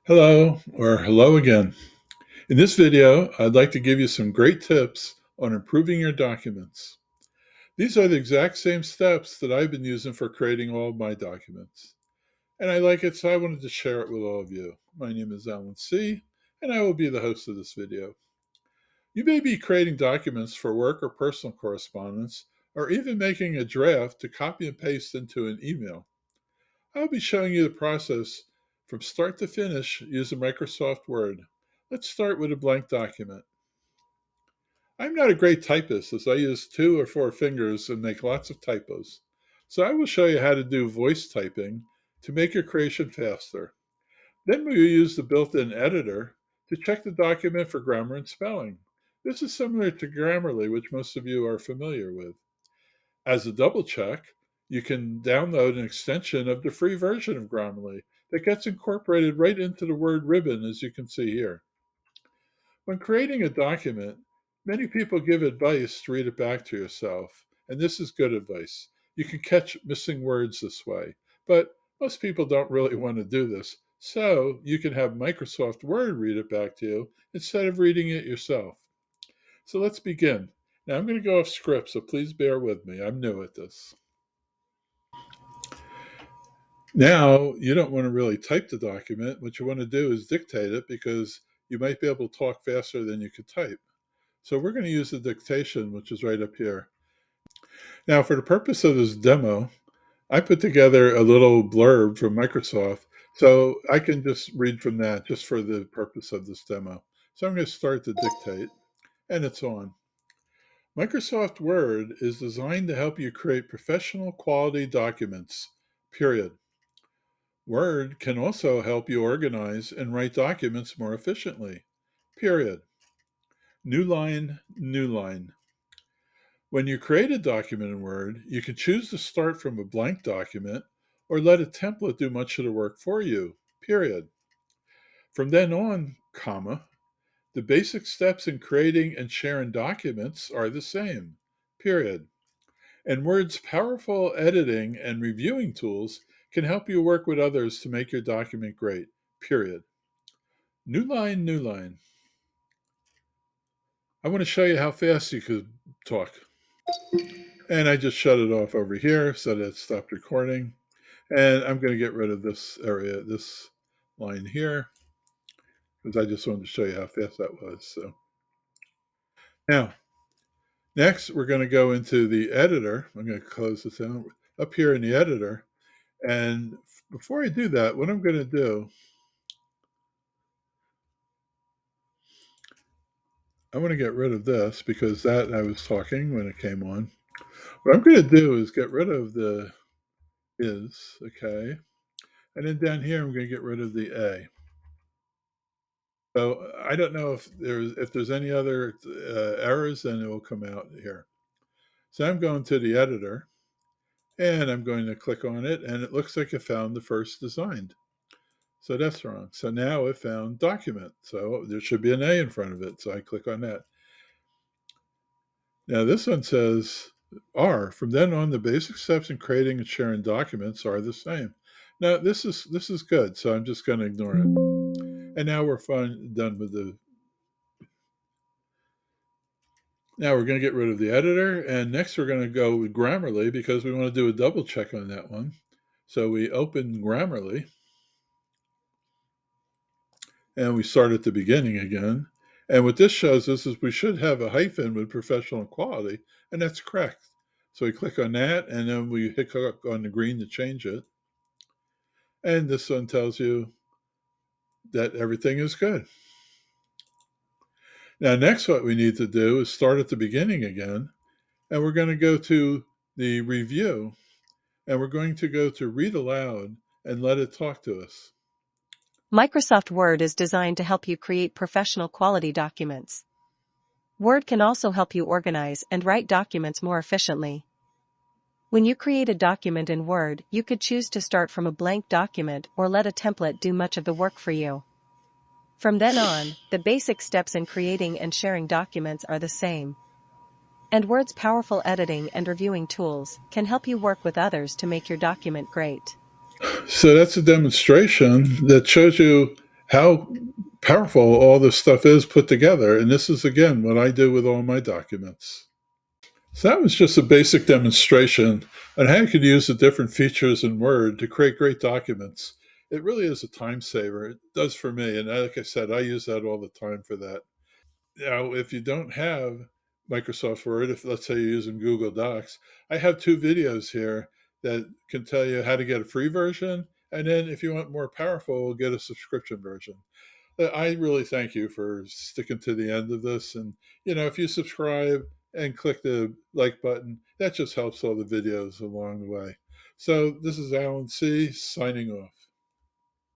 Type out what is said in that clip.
Hello, or hello again. In this video, I'd like to give you some great tips on improving your documents. These are the exact same steps that I've been using for creating all of my documents. And I like it, so I wanted to share it with all of you. My name is Alan C., and I will be the host of this video. You may be creating documents for work or personal correspondence, or even making a draft to copy and paste into an email. I'll be showing you the process from start to finish using Microsoft Word. Let's start with a blank document. I'm not a great typist as I use 2 or 4 fingers and make lots of typos. So I will show you how to do voice typing to make your creation faster. Then we will use the built-in editor to check the document for grammar and spelling. This is similar to Grammarly, which most of you are familiar with. As a double check, you can download an extension of the free version of Grammarly that gets incorporated right into the word ribbon, as you can see here. When creating a document, many people give advice to read it back to yourself, and this is good advice. You can catch missing words this way, but most people don't really want to do this, so you can have Microsoft Word read it back to you instead of reading it yourself. So let's begin. Now I'm going to go off script, so please bear with me. I'm new at this. Now, you don't want to really type the document. What you want to do is dictate it because you might be able to talk faster than you could type. So we're going to use the dictation, which is right up here. Now, for the purpose of this demo, I put together a little blurb from Microsoft, so I can just read from that just for the purpose of this demo. So I'm going to start to dictate, and it's on. Microsoft Word is designed to help you create professional quality documents, period. Word can also help you organize and write documents more efficiently. Period. New line, new line. When you create a document in Word, you can choose to start from a blank document or let a template do much of the work for you. Period. From then on, comma, the basic steps in creating and sharing documents are the same. Period. And Word's powerful editing and reviewing tools can help you work with others to make your document great. Period. New line, new line. I want to show you how fast you could talk. And I just shut it off over here so that it stopped recording. And I'm going to get rid of this area, this line here, because I just wanted to show you how fast that was. So now, next we're going to go into the editor. I'm going to close this out up here in the editor. And before I do that, what I'm going to do, I want to get rid of this because that I was talking when it came on. What I'm going to do is get rid of the is, okay? And then down here, I'm going to get rid of the A. So I don't know if there's any other errors, then it will come out here. So I'm going to the editor, and I'm going to click on it, and it looks like it found the first designed. So that's wrong. So now it found document. So there should be an A in front of it. So I click on that. Now this one says R. From then on, the basic steps in creating and sharing documents are the same. Now this is good. So I'm just going to ignore it. And now we're done with the. Now we're going to get rid of the editor, and next we're going to go with Grammarly because we want to do a double check on that one. So we open Grammarly, and we start at the beginning again. And what this shows us is we should have a hyphen with professional quality, and that's correct. So we click on that, and then we hit click on the green to change it. And this one tells you that everything is good. Now, next, what we need to do is start at the beginning again, and we're going to go to the review, and we're going to go to read aloud and let it talk to us. Microsoft Word is designed to help you create professional quality documents. Word can also help you organize and write documents more efficiently. When you create a document in Word, you could choose to start from a blank document or let a template do much of the work for you. From then on, the basic steps in creating and sharing documents are the same. And Word's powerful editing and reviewing tools can help you work with others to make your document great. So that's a demonstration that shows you how powerful all this stuff is put together. And this is, again, what I do with all my documents. So that was just a basic demonstration on how you could use the different features in Word to create great documents. It really is a time saver. It does for me. And like I said, I use that all the time for that. Now, if you don't have Microsoft Word, if let's say you're using Google Docs, I have two videos here that can tell you how to get a free version. And then if you want more powerful, get a subscription version. I really thank you for sticking to the end of this. And, if you subscribe and click the like button, that just helps all the videos along the way. So this is Alan C. signing off.